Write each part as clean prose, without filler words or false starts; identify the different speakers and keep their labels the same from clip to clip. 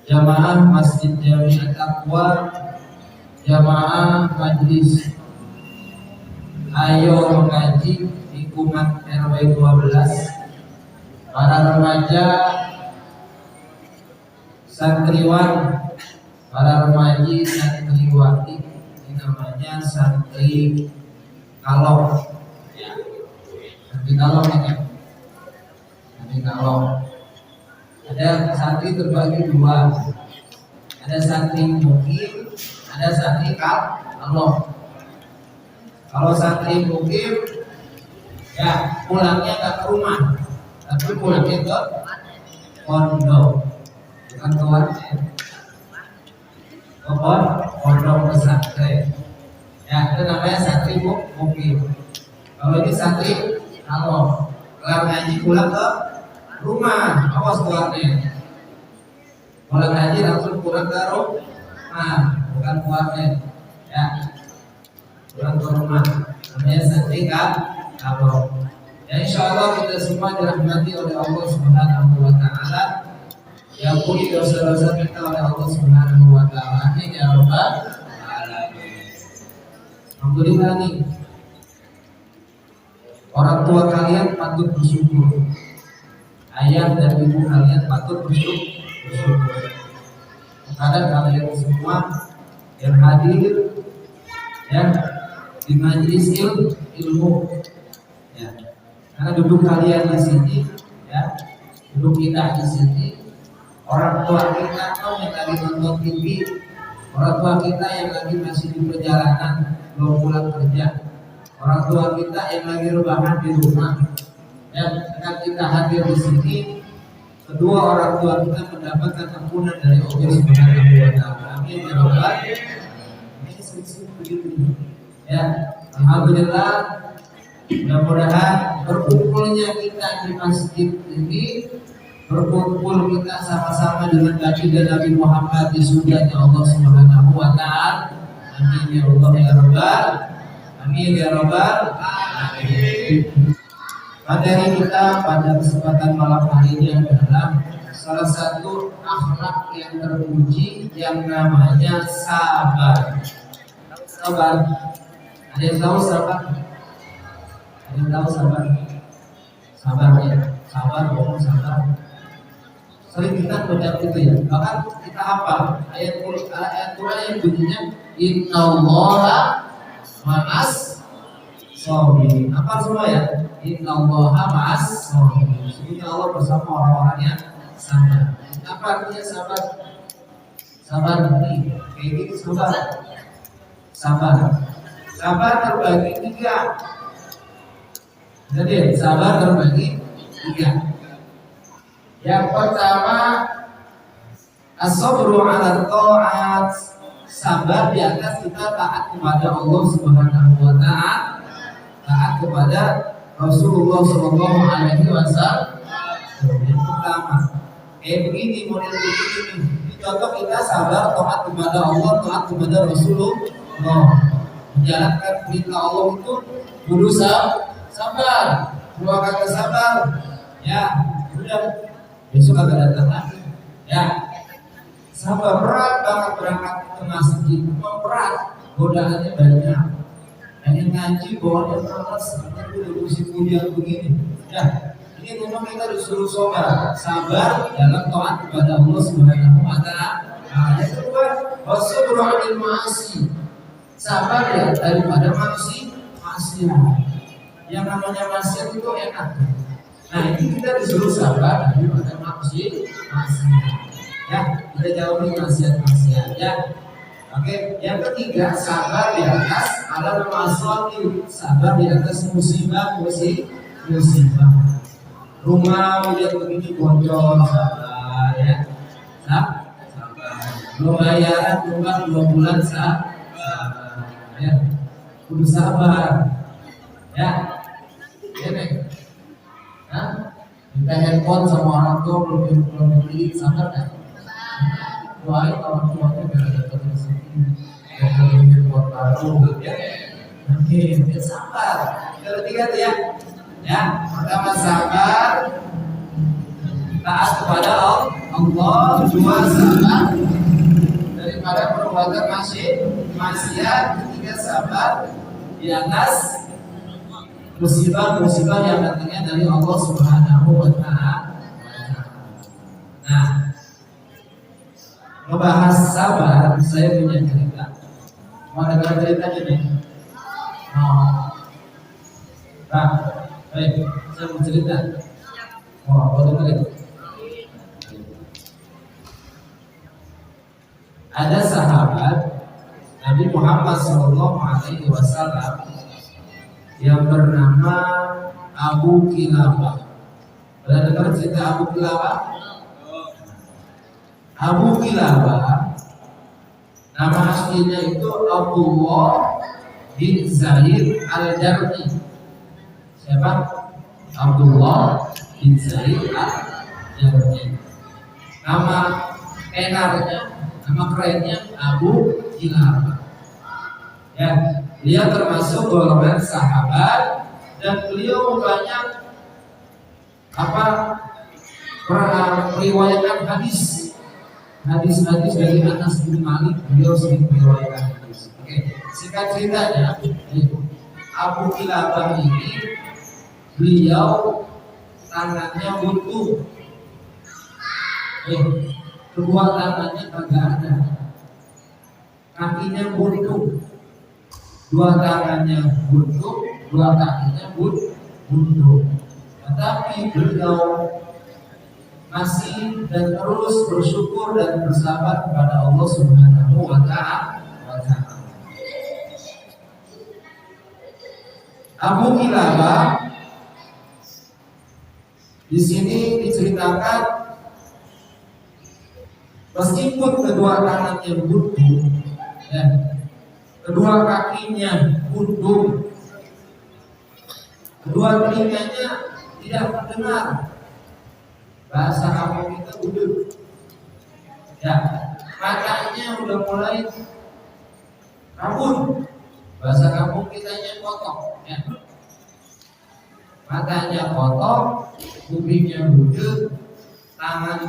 Speaker 1: jamaah Masjid Jami At-Taqwa, jamaah majlis ayo mengaji di Kumat RW 12, para remaja, santriwan, para remaji, santriwati, ini namanya santri kalong. Santri kalong ya. Santri kalong. Ada santri terbagi dua. Ada santri mukim, ada santri kalong. Kalau santri mukim, ya pulangnya nggak ke rumah, tapi pulangnya ke pondok, bukan ke warga. Pondok pesantren. Ya, itu namanya santri mukim. Kalau ini santri kalong, kelar ngaji pulang ke rumah, awas keluarnya. Pulang ngaji langsung pulang ke rumah, bukan keluarnya. Ya, pulang ke rumah. Namanya santri kalong. Ya, insya Allah kita semua dirahmati oleh Allah Subhanahu Wa Taala. Ya, ampuni dosa-dosa kita oleh Allah Subhanahu Wa Taala. Amin ya Rabbal Alamin. Alhamdulillah nih. Orang tua kalian patut bersyukur. Ayah dan ibu kalian patut bersyukur. Karena kalian semua yang hadir ya di majelis ilmu ya. Karena duduk kalian di sini ya, duduk kita di sini. Orang tua kita yang lagi nonton TV, orang tua kita yang lagi masih di perjalanan belum pulang kerja, orang tua kita yang lagi rebahan di rumah. Ya, dengan kita hadir di sini, kedua orang tua kita mendapatkan ampunan dari Allah Subhanahu Wa Taala. Amin ya Rabbal Alamin. Ya, alhamdulillah. Mudah-mudahan berkumpulnya kita di masjid ini, berkumpul kita sama-sama dengan baginda Nabi Muhammad di surganya Allah Subhanahu Wa Taala. Amin ya Allah ya Rabbal. Amin ya Rabbal Alamin. Materi kita pada kesempatan malam hari ini adalah salah satu akhlak yang terpuji yang namanya sabar. Sabar. Ada yang tahu sabar? Ada yang tahu sabar? Sabar ya. Sabar, bohong sabar. Sering kita baca itu ya. Bahkan kita hafal ayat Quran yang bunyinya Innallaha ma'as sabirin. Apa semua ya? Innallaha ma'as sabirin. Sesungguhnya Allah bersama orang-orang yang sabar. Apa artinya sabar? Sabar ini kayak gitu sabar. Sabar. Sabar terbagi tiga. Jadi sabar terbagi tiga. Yang pertama as-sabru 'ala ta'at, sabar di atas kita taat kepada Allah Subhanahu Wa Taala, taat kepada Rasulullah Sallallahu Alaihi Wasallam. Yang pertama, begini model begini. Contoh kita sabar taat kepada Allah, taat kepada Rasulullah. Menjalankan perintah Allah itu kudu sabar. Dua kata sabar. Ya, sudah. Besok agak datang lagi. Ya, sabar, berat banget berangkat ke masjid. Berat, godaannya banyak. Hanya ngaji bawaannya malas. Nanti udah musim hujan begini. Ya, ini memang kita disuruh sabar dalam taat kepada Allah Subhanahu Wa Taala. Yang kedua, wasabru 'anil ma'asi, sabar ya daripada maksiat. Yang namanya maksiat itu enak. Nah, ini kita disuruh sabar daripada maksiat. Ya, kita jauhi maksiat ya. Oke, yang ketiga sabar di atas alal masail, sabar di atas musibah. Rumah udah begini bocor, sabar ya. Sabar. Belum bayaran rumah 2 bulan, sabar ya. Kudu sabar. Ya. Ini. Kita handphone sama orang tua belum beli, sabar kan? Doain orang tuanya biar datang ke sini, biar beli handphone baru, ya. Oke, dia sabar. Yang ketiga tuh ya. Ya, pertama sabar, taat kepada Allah, dua sabar daripada perbuatan maksiat, ketiga sabar di atas musibah-musibah yang datangnya dari Allah Subhanahu wa Ta'ala. Nah, membahas sabar, saya punya cerita. Mau dengar ceritanya nih? Nah, baik, saya mau cerita. Mau dengerin? Ada sahabat Nabi Muhammad SAW yang bernama Abu Kilabah. Pernah dengar cerita Abu Kilabah? Abu Kilabah nama aslinya itu Abdullah bin Zaid al-Jarmi. Siapa? Abdullah bin Zaid al-Jarmi. Nama kenarnya, nama kerennya Abu Kilabah. Ya, dia termasuk golongan sahabat dan beliau banyak meriwayatkan hadis dari Anas bin Malik. Beliau sering meriwayatkan hadis. Oke, singkat ceritanya, Abu Kilabah ini beliau tangannya buntu. Kedua tangannya kagak ada, kakinya buntu. Dua tangannya buntu, dua kakinya buntu. Tetapi beliau masih dan terus bersyukur dan bersabar kepada Allah Subhanahu wa Ta'ala. Abu Kilabah di sini diceritakan meskipun kedua tangannya buntu, ya, kedua kakinya buntu, kedua telinganya tidak mendengar. Bahasa kamu kita budut, ya, matanya udah mulai rabun. Bahasa kampung kitanya kotok, ya. Matanya kotor, kupingnya budut,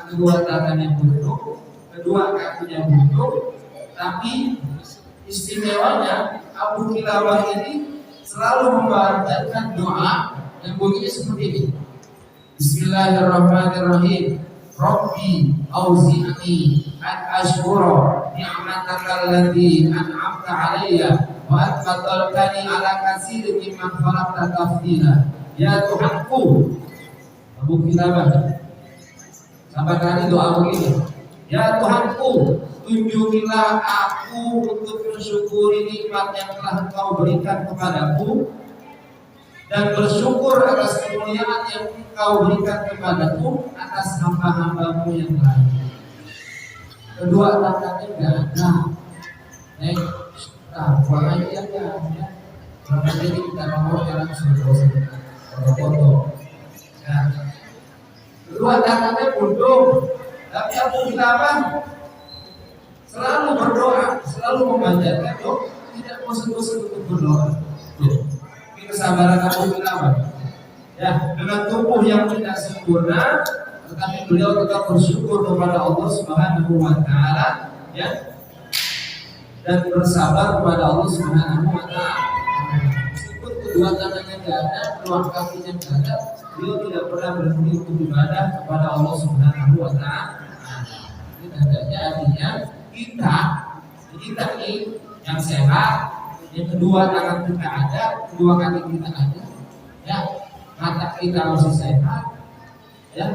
Speaker 1: kedua tangannya buntu, kedua kakinya buntu. Tapi istimewanya Abu Kilabah ini selalu membacakan doa yang bunyinya seperti ini. Bismillahirrahmanirrahim. Rabbi auzi'ni an ashkura ni'mataka allati an'amta 'alayya wa an faddaltani 'ala katsirin mimman khalaqta tafdila. Ya Tuhanku, Abu Kilabah sampai kali doa begini. Ya Tuhanku, tunjukilah aku untuk mensyukuri nikmat yang telah Engkau berikan kepadaku dan bersyukur atas kemuliaan yang Engkau berikan kepadaku atas hamba-hambamu yang lain. Kedua tangannya tidak ada. Buang aja ya. Karena jadi kita nomor jalan foto-foto. Kedua tangannya buntu. Tapi Abu Kilabah selalu berdoa, selalu membacakan doa, tidak bosan-bosan untuk berdoa. Ini kesabaran Abu Kilabah. Ya, dengan tubuh yang tidak sempurna, tetapi beliau tetap bersyukur kepada Allah Subhanahu wa Ta'ala, ya, dan bersabar kepada Allah Subhanahu wa Ta'ala. Meskipun kedua tangannya tidak ada, kedua kakinya tidak ada, beliau tidak pernah berhenti untuk ibadah kepada Allah Subhanahu wa Ta'ala. Ini tandanya artinya kita ini yang sehat, yang kedua tangan kita ada, kedua kaki kita ada, ya, mata kita masih sehat, ya,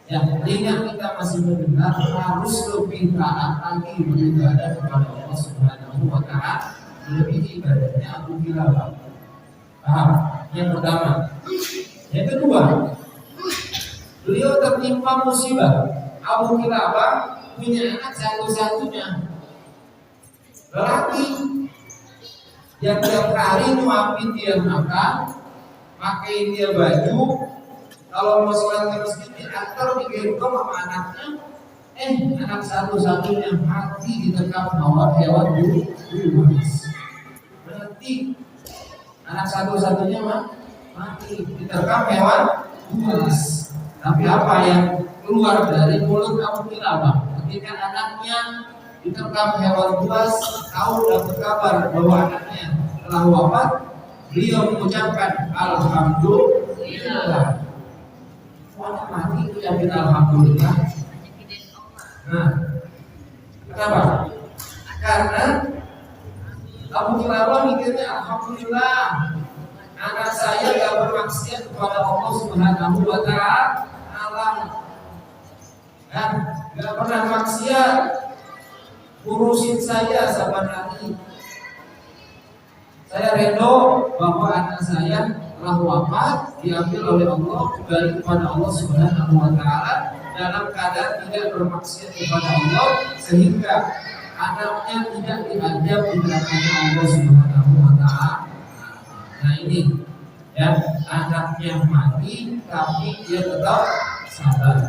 Speaker 1: telinga kita masih mendengar, harus lebih taat lagi beribadah kepada Allah Subhanahu wa Ta'ala, melebihi ibadahnya Abu Kilabah. Paham? Yang pertama. Yang kedua, beliau tertimpa musibah. Abu Kilabah punya anak satu-satunya lelaki yang tiap hari nyuapin dia makan, pakai dia baju. Kalau mau sholat ke masjid diantar digendong sama anaknya. Anak satu-satunya mati diterkam hewan buas. Berarti anak satu-satunya mati diterkam hewan buas. Tapi apa yang keluar dari mulut Abu Kilabah ketika anaknya diterkam hewan buas, tahu dan berkabar bahwa anaknya telah wafat. Beliau mengucapkan alhamdulillah. Anak mati itu yakin alhamdulillah. Nah, kenapa? Karena Abu Kilabah mikirnya alhamdulillah, anak saya gak bermaksiat kepada Allah Subhanahu wa Ta'ala. Kan? Gak pernah maksiat, urusin saya saban hari. Saya ridho bahwa anak saya telah wafat, diambil oleh Allah kembali kepada Allah Subhanahu wa Ta'ala dalam keadaan tidak bermaksiat kepada Allah, sehingga anaknya tidak diadab di neraka Allah Subhanahu wa Ta'ala. Nah ini ya, anaknya mati tapi dia tetap sabar,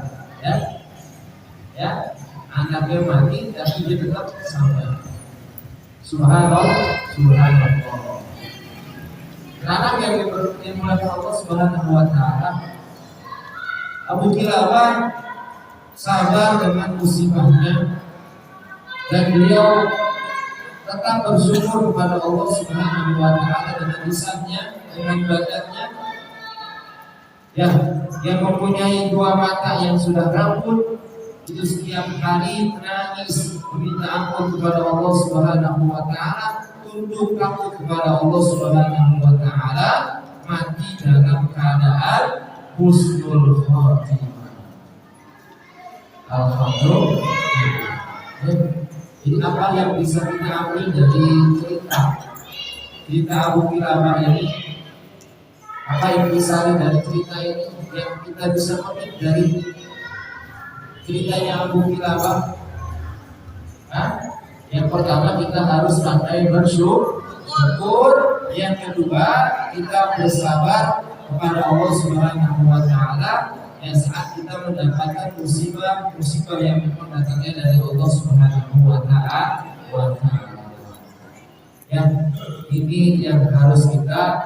Speaker 1: ya anaknya mati tapi dia tetap sabar. Subhanallah. Anak yang dimuliakan Allah Subhanahu wa Ta'ala, Abu Kilabah sabar dengan musibahnya dan beliau tetap bersyukur kepada Allah Subhanahu wa Ta'ala dengan lisannya, dengan badannya, ya, yang mempunyai dua mata yang sudah rambut, itu setiap hari menangis meminta ampun kepada Allah Subhanahu wa Ta'ala, tunduk takut kepada Allah Subhanahu wa Ta'ala, mati dalam keadaan husnul khotimah. Alhamdulillah. Jadi apa yang bisa kita ambil dari cerita Abu Kilabah ini? Apa yang bisa dari cerita ini yang kita bisa petik dari ceritanya Abu Kilabah? Yang pertama, kita harus pandai bersyukur. Yang kedua, kita bersabar kepada Allah Subhanahu wa Ta'ala yang saat kita mendapatkan musibah yang memang datangnya dari Allah Subhanahu wa Ta'ala. Ya, ini yang harus kita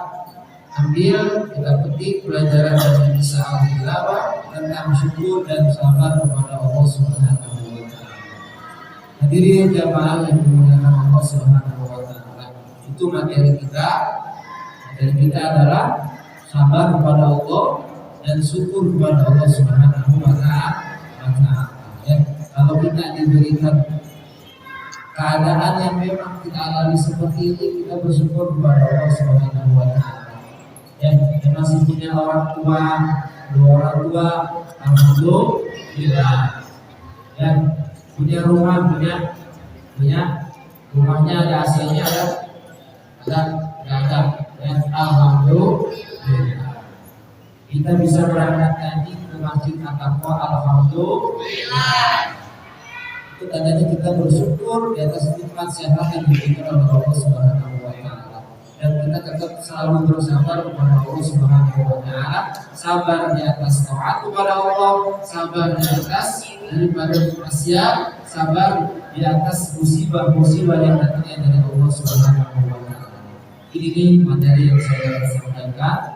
Speaker 1: ambil, kita petik pelajaran dari kisah Abu Kilabah tentang syukur dan sabar kepada Allah Subhanahu wa Ta'ala. Hadirin jamaah yang dimuliakan Allah Subhanahu wa Ta'ala, itu materi kita. Materi kita adalah sabar kepada Allah dan syukur kepada Allah Subhanahu wa Ta'ala. Ya, kalau kita diberikan keadaan yang memang kita alami seperti ini, kita bersyukur kepada Allah Subhanahu wa Ta'ala. Ya, yang masih punya orang tua, alhamdulillah. Ya, punya rumah, punya rumahnya ada AC-nya, ada. Ya, alhamdulillah. Kita bisa berangkat tadi ke masjid At-Taqwa, alhamdulillah. Itu tandanya kita bersyukur di atas nikmat sehat yang diberikan oleh Allah Subhanahu wa Ta'ala. Dan kita tetap selalu bersabar kepada Allah Subhanahu wa Ta'ala. Sabar di atas taat kepada Allah, sabar di atas daripada maksiat, sabar di atas musibah yang datangnya dari Allah Subhanahu wa Ta'ala. Ini materi yang saya sampaikan.